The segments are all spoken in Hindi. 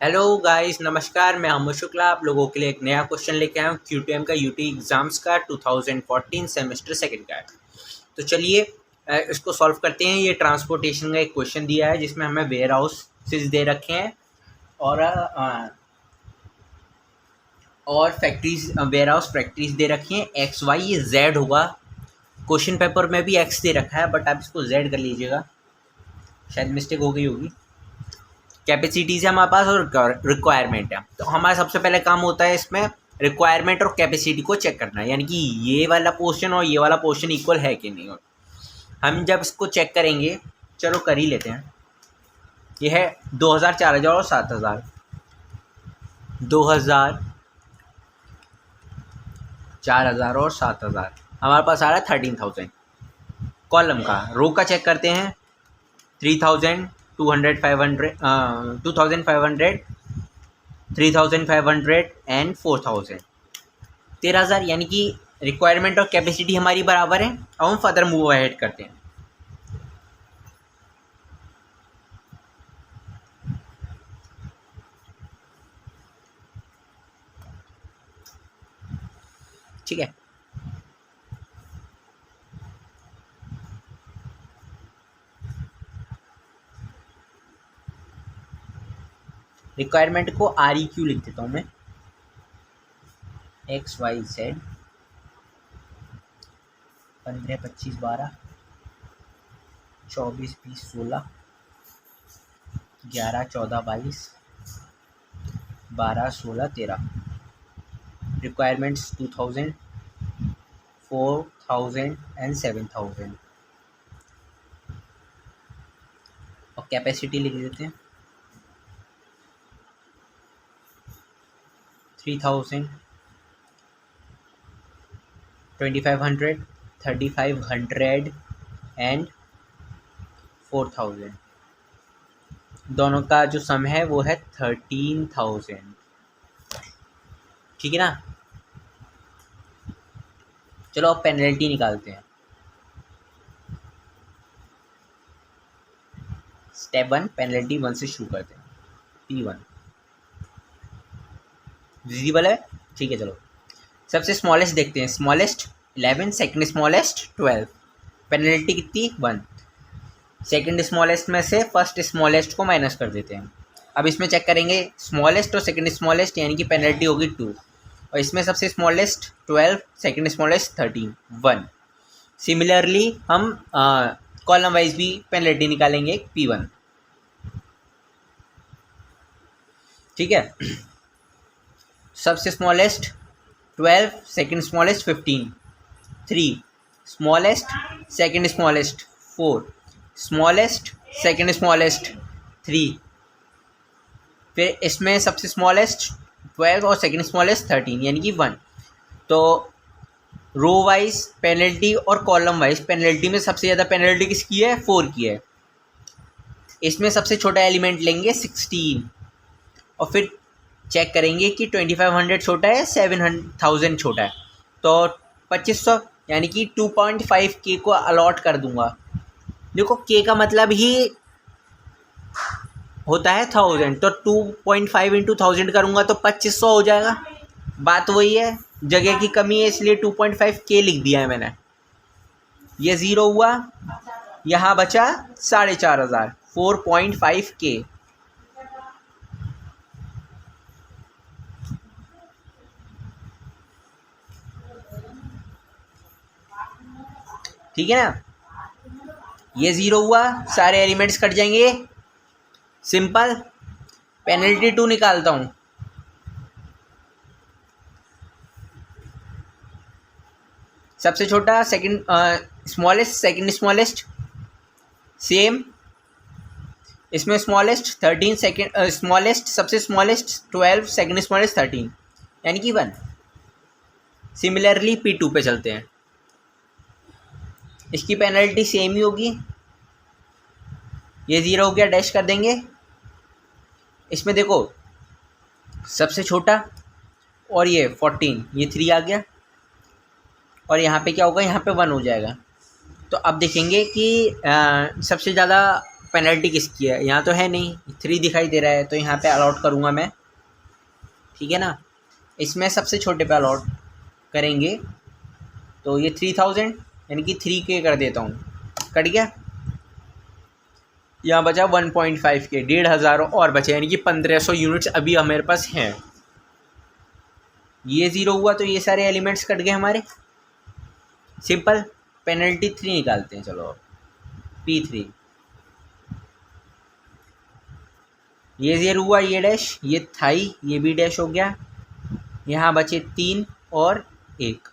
हेलो गाइस, नमस्कार। मैं अमर शुक्ला आप लोगों के लिए एक नया क्वेश्चन लेके आया हूँ क्यूटीएम का यूटी एग्ज़ाम्स का 2014 सेमेस्टर सेकंड का है। तो चलिए इसको सॉल्व करते हैं। ये ट्रांसपोर्टेशन का एक क्वेश्चन दिया है जिसमें हमें वेयर हाउसेज दे रखे हैं और फैक्ट्रीज, वेयर हाउस फैक्ट्रीज दे रखी हैं। एक्स वाई ये जेड होगा। क्वेश्चन पेपर में भी एक्स दे रखा है बट आप इसको जेड कर लीजिएगा, शायद मिस्टेक हो गई होगी। कैपेसिटीज़ है हमारे पास और रिक्वायरमेंट है। तो हमारा सबसे पहले काम होता है इसमें रिक्वायरमेंट और कैपेसिटी को चेक करना है, यानी कि ये वाला पोर्शन और ये वाला पोर्शन इक्वल है कि नहीं। हम जब इसको चेक करेंगे, चलो कर ही लेते हैं। ये है 2000, 4000 और 7000। 2000, 4000 और 7000 हमारे पास आ रहा है 13,000। कॉलम का रो का चेक करते हैं। 3000, 200, 500, 2500, 3500 एंड 4000। 13,000 यानी कि रिक्वायरमेंट और कैपेसिटी हमारी बराबर है। अब हम फर्दर मूव अहेड करते हैं। ठीक है, रिक्वायरमेंट को आर ई क्यू लिख देता हूँ मैं। X y z 15, 25, 12, 24, 20, 16, 11, 14, 22, 12, 16, 13। Requirements 2000, 4000 and 7000 और कैपेसिटी लिख देते हैं 3000, 2500, 3500 एंड 4000। दोनों का जो सम है वो है 13,000। ठीक है ना। चलो अब पेनल्टी निकालते हैं। स्टेप 1, पेनल्टी 1 से शुरू करते हैं। P1 विजिबल है। ठीक है, चलो सबसे स्मॉलेस्ट देखते हैं। Smallest 11, second smallest 12। पेनल्टी कितनी 1। सेकंड स्मॉलेस्ट में से फर्स्ट स्मॉलेस्ट को माइनस कर देते हैं। अब इसमें चेक करेंगे स्मॉलेस्ट और सेकंड स्मॉलेस्ट, यानी कि पेनल्टी होगी 2। और इसमें सबसे स्मॉलेस्ट 12, सेकंड स्मॉलेस्ट 13, 1। सिमिलरली हम कॉलम वाइज भी पेनल्टी निकालेंगे P1। ठीक है, सबसे smallest 12, second smallest 15, 3। Smallest second smallest 4, smallest second smallest 3। फिर इसमें सबसे स्मॉलेस्ट 12 और सेकंड स्मॉलेस्ट 13, यानी कि 1। तो रो वाइज पेनल्टी और कॉलम वाइज पेनल्टी में सबसे ज़्यादा पेनल्टी किसकी है 4 की है। इसमें सबसे छोटा एलिमेंट लेंगे 16 और फिर चेक करेंगे कि 2500 छोटा है 7000 छोटा है। तो 2500 यानी कि 2.5 के को अलॉट कर दूंगा। देखो के का मतलब ही होता है 1000, तो 2.5 इंटू 1000 करूँगा तो 2500 हो जाएगा। बात वही है, जगह की कमी है इसलिए 2.5 के लिख दिया है मैंने। ये ज़ीरो हुआ, यहाँ बचा 4500, 4.5 के। ठीक है ना। ये ज़ीरो हुआ, सारे एलिमेंट्स कट जाएंगे। सिंपल। पेनल्टी 2 निकालता हूँ। सबसे छोटा second smallest second smallest same. इसमें स्मॉलेस्ट 13, सेकंड स्मॉलेस्ट सबसे स्मॉलेस्ट 12, सेकंड स्मॉलेस्ट 13, यानी कि 1। सिमिलरली P2 पे चलते हैं। इसकी पेनल्टी सेम ही होगी। ये 0 हो गया, डैश कर देंगे। इसमें देखो सबसे छोटा और ये 14, ये 3 आ गया और यहाँ पे क्या होगा, यहाँ पे 1 हो जाएगा। तो अब देखेंगे कि सबसे ज़्यादा पेनल्टी किसकी है, यहाँ तो है नहीं, 3 दिखाई दे रहा है, तो यहाँ पे अलॉट करूँगा मैं, ठीक है ना। इसमें सबसे छोटे पे अलॉट करेंगे तो ये 3000 यानी कि 3K कर देता हूँ, कट गया। यहाँ बचा 1.5K, 1500 और बचे, यानी कि 1500 यूनिट्स अभी हमारे पास हैं। ये 0 हुआ तो ये सारे एलिमेंट्स कट गए हमारे, सिंपल। पेनल्टी 3 निकालते हैं, चलो अब P3, ये 0 हुआ, ये डैश, ये थाई, ये भी डैश हो गया। यहाँ बचे 3 और 1,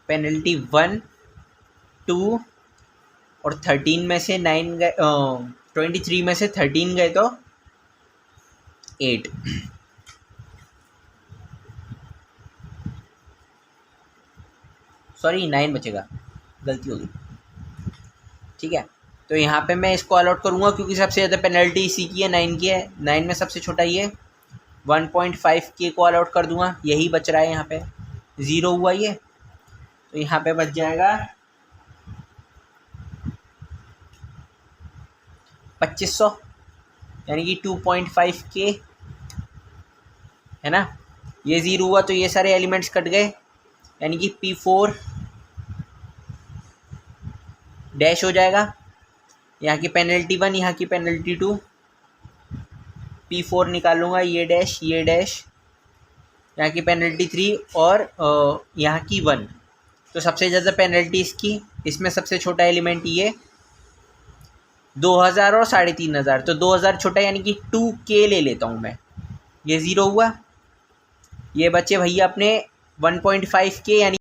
पेनल्टी 1 2 और 13 में से 9 गए, 23 में से 13 गए तो 8। सॉरी 9 बचेगा, गलती होगी, ठीक है। तो यहाँ पे मैं इसको अलॉट करूँगा क्योंकि सबसे ज़्यादा पेनल्टी इसी की है, 9 की है। 9 में सबसे छोटा ये 1.5K को अलॉट कर दूँगा, यही बच रहा है यहाँ पे, 0 हुआ ये, तो यहाँ पे बच जाएगा 2500 यानी कि 2.5K, है ना। ये 0 हुआ तो ये सारे एलिमेंट्स कट गए, यानी कि P4 डैश हो जाएगा। यहाँ की पेनल्टी 1, यहाँ की पेनल्टी 2, P4 निकालूंगा, ये डैश, यहाँ की पेनल्टी 3 और यहाँ की 1। तो सबसे ज़्यादा पेनल्टी इसकी, इसमें सबसे छोटा एलिमेंट ये 2000 और 3500, तो 2000 छोटा यानी कि 2K ले लेता हूँ मैं। ये 0 हुआ, ये बच्चे भैया अपने 1.5K, यानी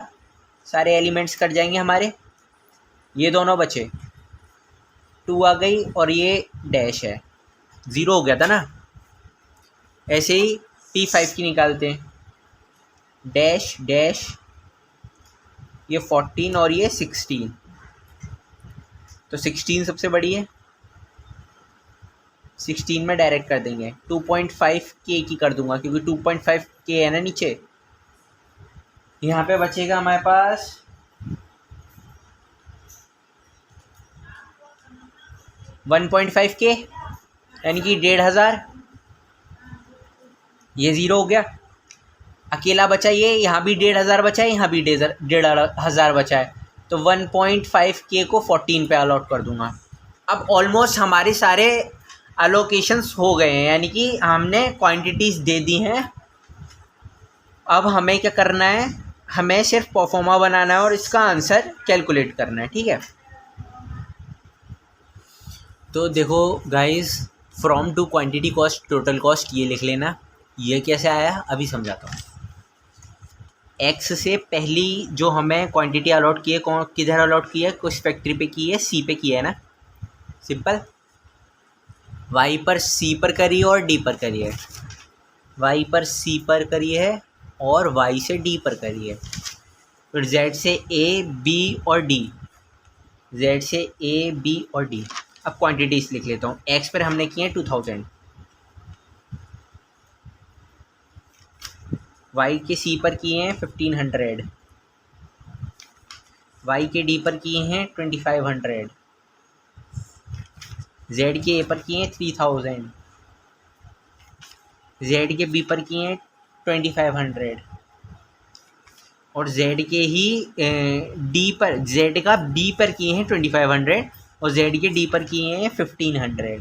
सारे एलिमेंट्स कट जाएंगे हमारे। ये दोनों बचे, 2 आ गई और ये डैश है, 0 हो गया था ना। ऐसे ही P5 की निकालते हैं, डैश डैश, ये 14 और ये 16, तो 16 सबसे बड़ी है, 16 में डायरेक्ट कर देंगे। 2.5K की कर दूंगा क्योंकि 2.5K है ना नीचे। यहाँ पे बचेगा हमारे पास 1.5K यानी कि 1500, ये 0 हो गया। अकेला बचा ये, यहाँ भी 1500 बचा है, यहाँ भी 1500 बचा है, तो 1.5K को 14 पे अलॉट कर दूंगा। अब ऑलमोस्ट हमारे सारे अलोकेशंस हो गए हैं, यानी कि हमने क्वांटिटीज़ दे दी हैं। अब हमें क्या करना है, हमें सिर्फ परफॉर्मा बनाना है और इसका आंसर कैलकुलेट करना है, ठीक है। तो देखो guys, from to quantity cost total cost, ये लिख लेना। ये कैसे आया अभी समझाता हूँ। एक्स से पहली जो हमें क्वांटिटी अलॉट की है, किधर अलॉट की है, कुछ फैक्ट्री पे की है, सी पे की है ना, सिंपल। वाई पर सी पर करी है और डी पर करी है, वाई पर सी पर करी है और वाई से डी पर करी है। फिर जेड से ए बी और डी, जेड से ए बी और डी। अब क्वांटिटीज लिख लेता हूँ। एक्स पर हमने किए 2000, वाई के सी पर किए हैं 1500, वाई के डी पर किए हैं 2500, जेड के ए पर किए हैं 3000, जेड के बी पर किए हैं 2500 और जेड के ही डी पर, जेड का बी पर किए हैं 2500 और जेड के डी पर किए हैं 1500।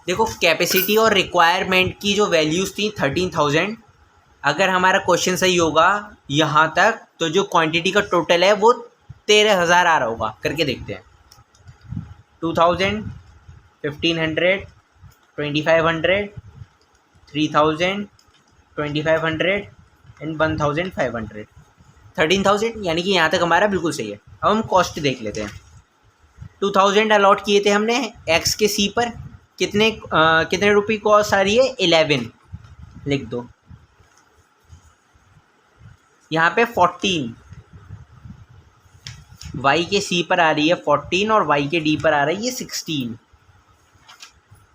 देखो कैपेसिटी और रिक्वायरमेंट की जो वैल्यूज़ थी 13000, अगर हमारा क्वेश्चन सही होगा यहाँ तक तो जो क्वांटिटी का टोटल है वो 13000 आ रहा होगा। करके देखते हैं। 2000, 1500, 2500, 3000, 2500 एंड 1500, 13000, यानी कि यहाँ तक हमारा बिल्कुल सही है। अब हम कॉस्ट देख लेते हैं। 2000 अलॉट किए थे हमने एक्स के सी पर, कितने रुपये कॉस्ट आ रही है, 11 लिख दो। यहाँ पे 14 वाई के सी पर आ रही है 14 और वाई के डी पर आ रही है 16,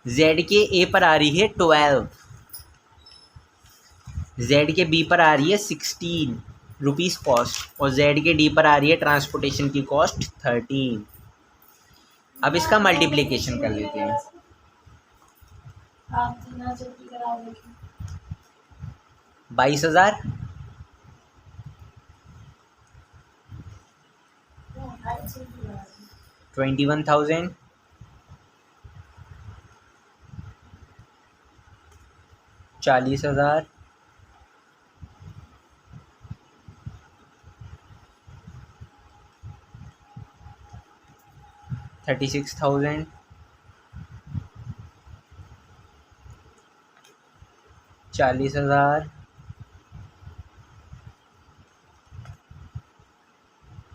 जेड के ए पर आ रही है 12, जेड के बी पर आ रही है 16 रुपीज़ कॉस्ट और जेड के डी पर आ रही है ट्रांसपोर्टेशन की कॉस्ट 13। अब इसका मल्टीप्लिकेशन कर लेते हैं। 22,000 21,000 40,000 36,000 40,000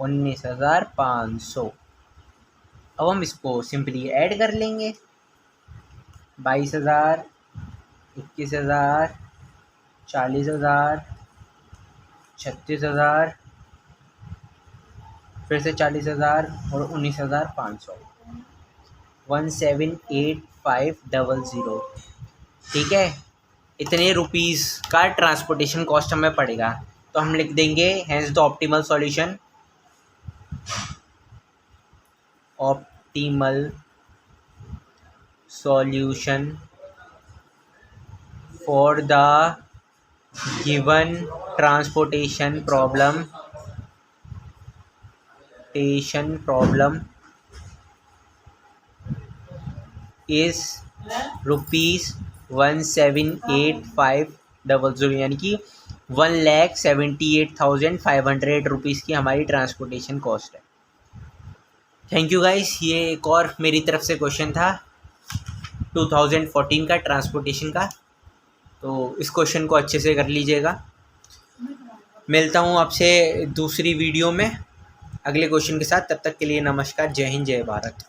19,500। अब हम इसको सिंपली ऐड कर लेंगे। 22,000 21,000 40,000 36,000 फिर से 40,000 और 19,500 178500। ठीक है, इतने रुपीज़ का ट्रांसपोर्टेशन कॉस्ट हमें पड़ेगा। तो हम लिख देंगे hence the optimal solution, optimal solution for the given transportation problem is ₹178,500, यानी कि 1,78,500 रुपीज़ की हमारी ट्रांसपोर्टेशन कॉस्ट है। Thank you guys. ये एक और मेरी तरफ से क्वेश्चन था 2014 का ट्रांसपोर्टेशन का, तो इस क्वेश्चन को अच्छे से कर लीजिएगा। मिलता हूँ आपसे दूसरी वीडियो में अगले क्वेश्चन के साथ। तब तक के लिए नमस्कार, जय हिंद, जय भारत।